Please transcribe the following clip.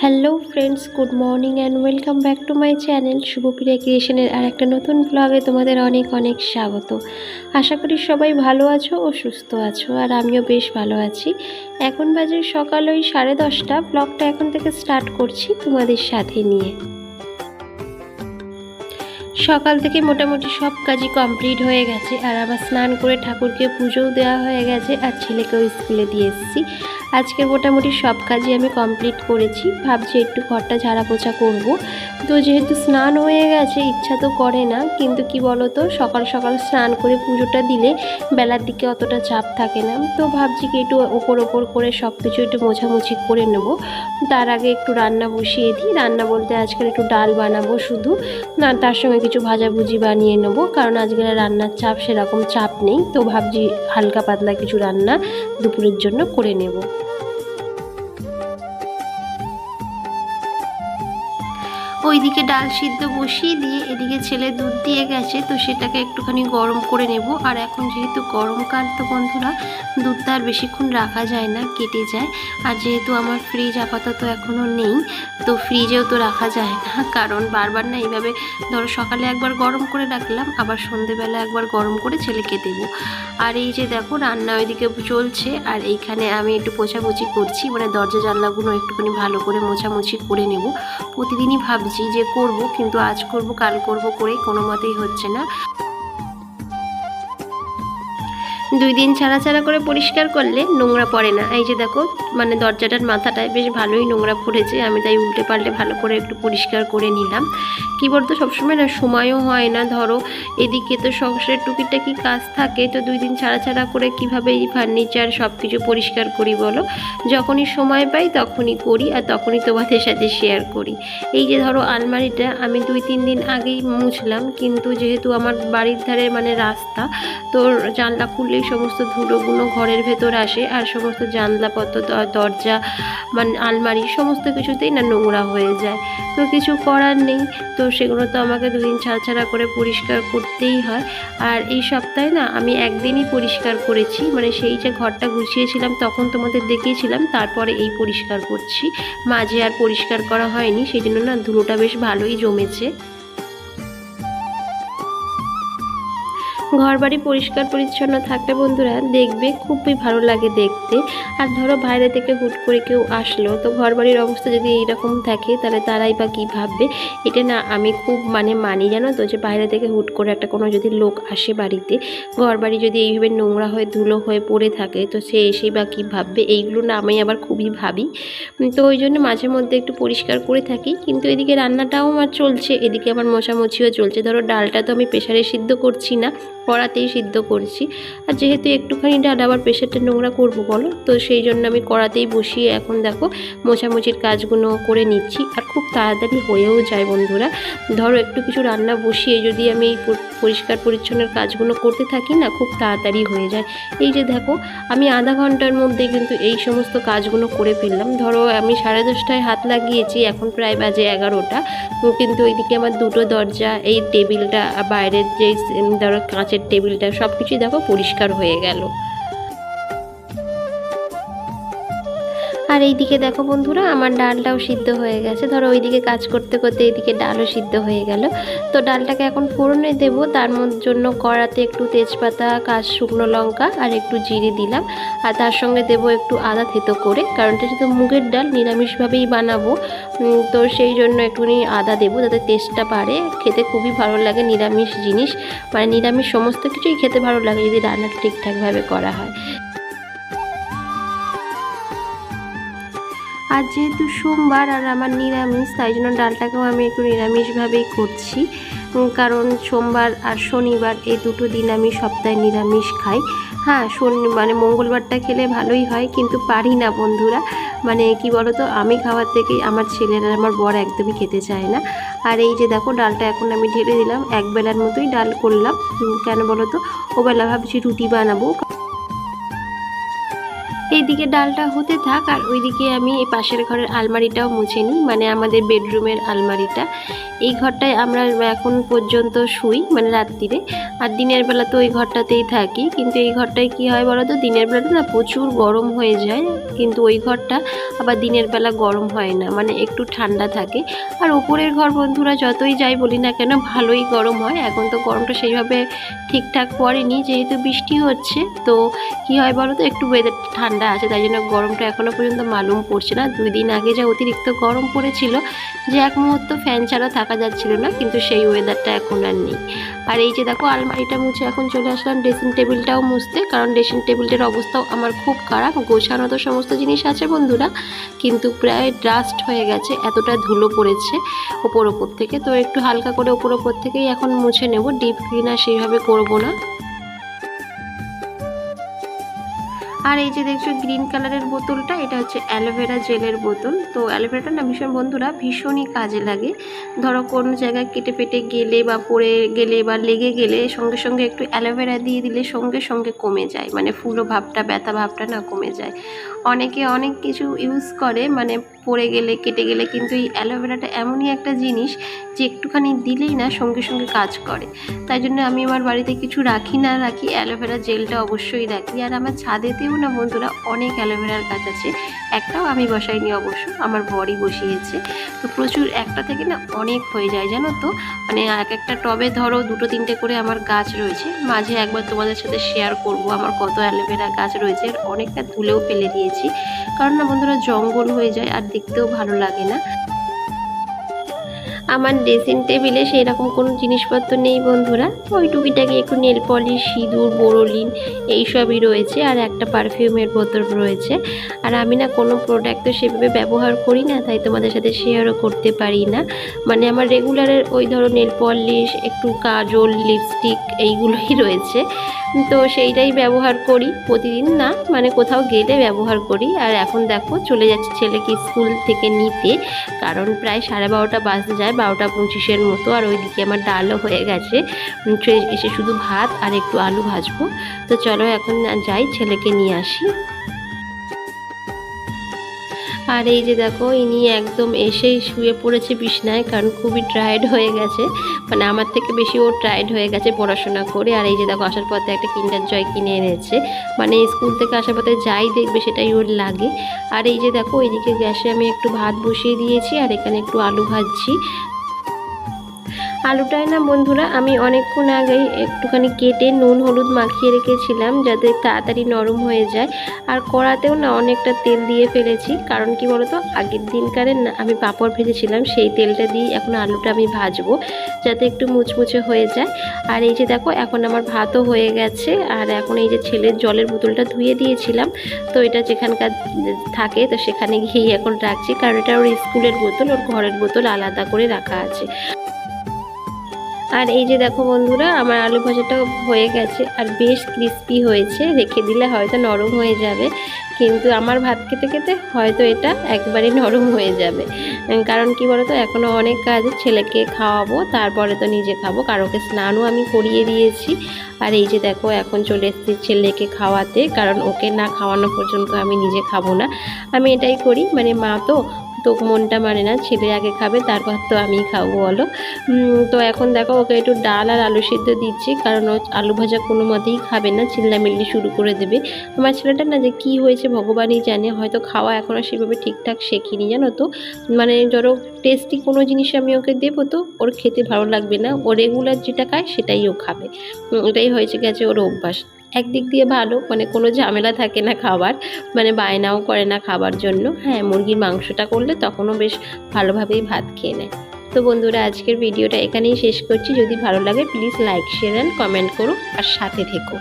Hello friends, good morning and welcome back to my channel Shubhapriya ক্রিয়েশনের আর একটা নতুন ব্লগে তোমাদের অনেক অনেক স্বাগত। আশা করি সবাই ভালো আছো ও সুস্থ আছো, আর আমিও বেশ ভালো আছি। এখন বাজে সকাল ওই 10:30। ব্লগটা এখন থেকে স্টার্ট করছি তোমাদের সাথে নিয়ে। সকাল থেকে মোটামুটি সব কাজই কমপ্লিট হয়ে গেছে, আর আবার স্নান করে ঠাকুরকে পুজোও দেওয়া হয়ে গেছে, আর ছেলেকেও স্কুলে দিয়ে এসেছি। আজকে মোটামুটি সব কাজই আমি কমপ্লিট করেছি। ভাবছি একটু ঘরটা ঝাড়া পোছা করব। তো যেহেতু স্নান হয়ে গেছে, ইচ্ছা তো করে না, কিন্তু কি বলো তো, সকাল সকাল স্নান করে পুজোটা দিলে বেলার দিকে অতটা চাপ থাকে না। তো ভাবছি কি একটু ওপর করে সব কিছু একটু মোছামুছি করে নেব। তার আগে একটু রান্না বসিয়ে দিই। রান্না বলতে আজকাল একটু ডাল বানাবো শুধু, না তার সঙ্গে কিছু ভাজাভুজি বানিয়ে নেবো, কারণ আজকে রান্নার চাপ সেরকম চাপ নেই। তো ভাবছি হালকা পাতলা কিছু রান্না দুপুরের জন্য করে নেব। ওইদিকে ডাল সিদ্ধ বসিয়ে দিয়ে এদিকে ছেলে দুধ দিয়ে গেছে, তো সেটাকে একটুখানি গরম করে নেব। আর এখন যেহেতু গরমকাল, তো বন্ধুরা দুধটা আর বেশিক্ষণ রাখা যায় না, কেটে যায়। আর যেহেতু আমার ফ্রিজ আপাতত এখনও নেই, তো ফ্রিজেও তো রাখা যায় না, কারণ বারবার না এইভাবে ধরো সকালে একবার গরম করে রাখলাম, আবার সন্ধেবেলা একবার গরম করে ছেলেকে দেবো। আর এই যে দেখো রান্না ওইদিকে চলছে, আর এইখানে আমি একটু পোছাপুছি করছি, মানে দরজা জানলাগুলো একটুখানি ভালো করে মোছামুছি করে নেব। প্রতিদিনই ভাবছি যে করব, কিন্তু আজ করব কাল করব করে কোনো মতেই হচ্ছে না। 2 দিন ছাড়া ছাড়া করে পরিষ্কার করলে নোংরা পড়ে না। এই যে দেখো, মানে দরজাটার মাথাটায় বেশ ভালোই নোংরা পড়েছে, আমি তাই উল্টে পাল্টে ভালো করে একটু পরিষ্কার করে নিলাম। কী বলতো, সবসময় না সময়ও হয় না, ধরো এদিকে তো সংসারের টুকিটাকি কাজ থাকে, তো 2 দিন ছাড়া ছাড়া করে কিভাবে এই ফার্নিচার সব কিছু পরিষ্কার করি বলো। যখনই সময় পাই তখনই করি, আর তখনই তোমাদের সাথে শেয়ার করি। এই যে ধরো আলমারিটা আমি 2-3 দিন আগেই মুছলাম, কিন্তু যেহেতু আমার বাড়ির ধারে মানে রাস্তা, তো জানলা খুললেই সমস্ত ধুলোগুলো ঘরের ভেতর আসে, আর সমস্ত জানলাপত্র দরজা মানে আলমারি সমস্ত কিছুতেই না নোংরা হয়ে যায়। তো কিছু করার নেই, তো সেগুলো তো আমাকে 2 দিন ছাড়া ছাড়া করে পরিষ্কার করতেই হয়। আর এই সপ্তাহে না আমি একদিনই পরিষ্কার করেছি, মানে সেই যে ঘরটা গুছিয়েছিলাম তখন তোমাদের দেখিয়েছিলাম, তারপরে এই পরিষ্কার করছি। মাঝে আর পরিষ্কার করা হয়নি, সেই জন্য না ধুলোটা বেশ ভালোই জমেছে। ঘরবাড়ি পরিষ্কার পরিচ্ছন্ন থাকলে বন্ধুরা দেখবে খুবই ভালো লাগে দেখতে। আর ধরো বাইরে থেকে হুট করে কেউ আসলো, তো ঘরবাড়ির অবস্থা যদি এইরকম থাকে তাহলে তারাই বা কী ভাববে। এটা না আমি খুব মানি জানো তো, যে বাইরে থেকে হুট করে একটা কোনো যদি লোক আসে বাড়িতে, ঘরবাড়ি যদি এইভাবে নোংরা হয়ে ধুলো হয়ে পড়ে থাকে, তো সে এসেই বা কী ভাববে, এইগুলো না আমি আবার খুবই ভাবি। তো ওই জন্য মাঝে মধ্যে একটু পরিষ্কার করে থাকি। কিন্তু এদিকে রান্নাটাও আমার চলছে, এদিকে আমার মোছামুছিও চলছে। ধরো ডালটা তো আমি প্রেসারে সিদ্ধ করছি না, কড়াতেই সিদ্ধ করছি। আর যেহেতু একটুখানি ডাল আবার প্রেশারটা নোংরা করব বলো, তো সেই জন্য আমি কড়াতেই বসিয়ে এখন দেখো মোছামুছির কাজগুলো করে নিচ্ছি। আর খুব তাড়াতাড়ি হয়েও যায় বন্ধুরা। ধরো একটু কিছু রান্না বসিয়ে যদি আমি এই পরিষ্কার পরিচ্ছন্নের কাজগুলো করতে থাকি না, খুব তাড়াতাড়ি হয়ে যায়। এই যে দেখো আমি আধা ঘন্টার মধ্যে কিন্তু এই সমস্ত কাজগুলো করে ফেললাম। ধরো আমি 10:30টায় হাত লাগিয়েছি, এখন প্রায় বাজে 11টা। কিন্তু ওইদিকে আমার দুটো দরজা, এই টেবিলটা, বাইরের যে ধরো কাঁচের টেবিলটা, সব কিছুই দেখো পরিষ্কার হয়ে গেল। আর এইদিকে দেখো বন্ধুরা আমার ডালটাও সিদ্ধ হয়ে গেছে। ধরো ওইদিকে কাজ করতে করতে এইদিকে ডালও সিদ্ধ হয়ে গেল। তো ডালটাকে এখন ফোড়নে দেবো, তার জন্য কড়াতে একটু তেজপাতা, শুকনো লঙ্কা আর একটু জিরে দিলাম। আর তার সঙ্গে দেবো একটু আদা থেতো করে, কারণ এটা যেহেতু মুগের ডাল নিরামিষভাবেই বানাবো, তো সেই জন্য একটুখানি আদা দেবো যাতে টেস্টটা বাড়ে। খেতে খুবই ভালো লাগে নিরামিষ জিনিস, মানে নিরামিষ সমস্ত কিছুই খেতে ভালো লাগে যদি রান্নাটা ঠিকঠাকভাবে করা হয়। আর যেহেতু সোমবার আর আমার নিরামিষ, তাই জন্য ডালটাকেও আমি একটু নিরামিষভাবেই করছি, কারণ সোমবার আর শনিবার এই দুটো দিন আমি সপ্তাহে নিরামিষ খাই। হ্যাঁ, মানে মঙ্গলবারটা খেলে ভালোই হয়, কিন্তু পারি না বন্ধুরা। মানে কি বলো তো, আমি খাওয়ার থেকে আমার ছেলেরা আমার বর একদমই খেতে চায় না। আর এই যে দেখো ডালটা এখন আমি ঢেলে দিলাম, একবেলার মতোই ডাল করলাম। কেন বলো তো, ওবেলা ভাবছি রুটি বানাবো। এইদিকে ডালটা হতে থাক আর ওইদিকে আমি এই পাশের ঘরের আলমারিটাও মুছে নিই, মানে আমাদের বেডরুমের আলমারিটা। এই ঘরটায় আমরা এখন পর্যন্ত শুই, মানে রাত্রিরে। আর দিনের বেলা তো ওই ঘরটাতেই থাকি, কিন্তু এই ঘরটায় কি হয় বলো তো, দিনের বেলাটা না প্রচুর গরম হয়ে যায়, কিন্তু ওই ঘরটা আবার দিনের বেলা গরম হয় না, মানে একটু ঠান্ডা থাকে। আর ওপরের ঘর বন্ধুরা যতই যাই বলি না কেন ভালোই গরম হয়। এখন তো গরমটা সেইভাবে ঠিকঠাক পড়েনি, যেহেতু বৃষ্টি হচ্ছে, তো কি হয় বলো তো, একটু ওয়েদার ঠান্ডা আছে, তাই জন্য গরমটা এখনও পর্যন্ত মালুম পড়ছে না। 2 দিন আগে যা অতিরিক্ত গরম পড়েছিল যে এক মুহূর্ত ফ্যান ছাড়া থাকা যাচ্ছিল না, কিন্তু সেই ওয়েদারটা এখন আর নেই। আর এই যে দেখো আলমারিটা মুছে এখন চলে আসলাম ড্রেসিং টেবিলটাও মুছতে, কারণ ড্রেসিং টেবিলটার অবস্থাও আমার খুব খারাপ। গোছানো তো সমস্ত জিনিস আছে বন্ধুরা, কিন্তু প্রায় ডাস্ট হয়ে গেছে, এতটা ধুলো পড়েছে ওপর থেকে। তো একটু হালকা করে ওপর থেকেই এখন মুছে নেব, ডিপ ক্লিনার সেইভাবে করব না। আর এই যে দেখছো গ্রিন কালারের বোতলটা, এটা হচ্ছে অ্যালোভেরা জেলের বোতল। তো অ্যালোভেরাটা না ভীষণ বন্ধুরা ভীষণই কাজে লাগে। ধরো কোন জায়গায় কেটে পেটে গেলে বা পড়ে গেলে বা লেগে গেলে সঙ্গে সঙ্গে একটু অ্যালোভেরা দিয়ে দিলে সঙ্গে সঙ্গে কমে যায়, মানে ফুলো ভাবটা ব্যথা ভাবটা না কমে যায়। অনেকে অনেক কিছু ইউজ করে, মানে পড়ে গেলে কেটে গেলে, কিন্তু এই অ্যালোভেরাটা এমনই একটা জিনিস যে একটুখানি দিলেই না সঙ্গে সঙ্গে কাজ করে। তাই জন্য আমি আমার বাড়িতে কিছু রাখি না রাখি, অ্যালোভেরা জেলটা অবশ্যই রাখি। আর আমার ছাদেতেও না বন্ধুরা অনেক অ্যালোভেরার গাছ আছে, একটাও আমি বসাইনি অবশ্য, আমার বরই বসিয়েছে। তো প্রচুর, একটা থেকে না অনেক হয়ে যায় জানো তো, মানে এক একটা টবে ধরো 2-3টে করে আমার গাছ রয়েছে। মাঝে একবার তোমাদের সাথে শেয়ার করব আমার কত অ্যালোভেরা গাছ রয়েছে, আর অনেকটা তুলেও ফেলে দিয়েছি, কারণ না বন্ধুরা জঙ্গল হয়ে যায় আর দেখতেও ভালো লাগে না। আমার ড্রেসিং টেবিলে সেই রকম কোনো জিনিসপত্র নেই বন্ধুরা, ওই টুকিটাকি একটু নেল পলিশ, সিঁদুর, বোরোলিন এইসবই রয়েছে, আর একটা পারফিউমের বোতল রয়েছে। আর আমি না কোনো প্রোডাক্ট তো সেভাবে ব্যবহার করি না, তাই তোমাদের সাথে শেয়ারও করতে পারি না। মানে আমার রেগুলারের ওই ধরো নেল পলিশ, একটু কাজল, লিপস্টিক এইগুলোই রয়েছে, তো সেইটাই ব্যবহার করি প্রতিদিন না, মানে কোথাও গেলে ব্যবহার করি। আর এখন দেখো চলে যাচ্ছি ছেলেকে স্কুল থেকে নিতে, কারণ প্রায় 12:30 বাজতে যায়, 12:25 মতো। আর ওইদিকে আমার ডালও হয়ে গেছে, এসে শুধু ভাত আর একটু আলু ভাজবো। তো চলো এখন যাই, ছেলেকে নিয়ে আসি। আর এই যে দেখো ইনি একদম এসেই শুয়ে পড়েছে বিছনায়, কারণ খুবই টায়ার্ড হয়ে গেছে, মানে আমার থেকে বেশি ও টায়ার্ড হয়ে গেছে পড়াশোনা করে। আর এই যে দেখো আসার পথে একটা কিন্ডার জয় কিনে এনেছে, মানে স্কুল থেকে আসার পথে যাই দেখবে সেটাই ওর লাগে। আর এই যে দেখো ওইদিকে গ্যাসে আমি একটু ভাত বসিয়ে দিয়েছি, আর এখানে একটু আলু ভাজছি। আলুটায় না বন্ধুরা আমি অনেকক্ষণ আগেই একটুখানি কেটে নুন হলুদ মাখিয়ে রেখেছিলাম, যাতে তাড়াতাড়ি নরম হয়ে যায়। আর কড়াতেও না অনেকটা তেল দিয়ে ফেলেছি, কারণ কি বলতো, আগের দিনকারের না আমি পাঁপড় ভেজেছিলাম, সেই তেলটা দিয়ে এখন আলুটা আমি ভাজবো, যাতে একটু মুচমুচে হয়ে যায়। আর এই যে দেখো এখন আমার ভাতও হয়ে গেছে। আর এখন এই যে ছেলের জলের বোতলটা ধুয়ে দিয়েছিলাম, তো এটা যেখানকার থাকে তো সেখানে গিয়েই এখন রাখছি, কারণ এটা ওর স্কুলের বোতল, ওর ঘরের বোতল আলাদা করে রাখা আছে। আর এই যে দেখো বন্ধুরা আমার আলু ভাজাটা হয়ে গেছে, আর বেশ ক্রিস্পি হয়েছে, রেখে দিলে হয়তো নরম হয়ে যাবে, কিন্তু আমার ভাত খেতে খেতে হয়তো এটা একবারে নরম হয়ে যাবে। কারণ কি বলতো, এখনও অনেক কাজ, ছেলেকে খাওয়াবো, তারপরে তো নিজে খাবো, কারোকে স্নানও আমি করিয়ে দিয়েছি। আর এই যে দেখো এখন চলে এসেছি ছেলেকে খাওয়াতে, কারণ ওকে না খাওয়ানো পর্যন্ত আমি নিজে খাবো না। আমি এটাই করি, মানে মা তো মনটা মানে না, ছেলে আগে খাবে তারপর তো আমি খাবো বলো। তো এখন দেখো ওকে একটু ডাল আর আলু সিদ্ধ দিচ্ছি, কারণ ও আলু ভাজা কোনো মতেই খাবে না, চিল্লামিল্লি শুরু করে দেবে। আমার ছেলেটা না যে কী হয়েছে ভগবানই জানে, হয়তো খাওয়া এখনও সেভাবে ঠিকঠাক শেখিনি জানো তো, মানে ধরো টেস্টি কোনো জিনিস আমি ওকে দেবো তো ওর খেতে ভালো লাগবে না, ও রেগুলার যেটা খায় সেটাই ও খাবে, এটাই হয়েছে গেছে ওর অভ্যাস। একদিক দিয়ে ভালো, মানে কোনো ঝামেলা থাকে না খাবার, মানে বায়নাও করে না খাবার জন্য। হ্যাঁ, মুরগির মাংসটা করলে তখনও বেশ ভালোভাবেই ভাত খেয়ে নেয়। তো বন্ধুরা আজকের ভিডিওটা এখানেই শেষ করছি, যদি ভালো লাগে please like share and comment করো আর সাথে থেকো।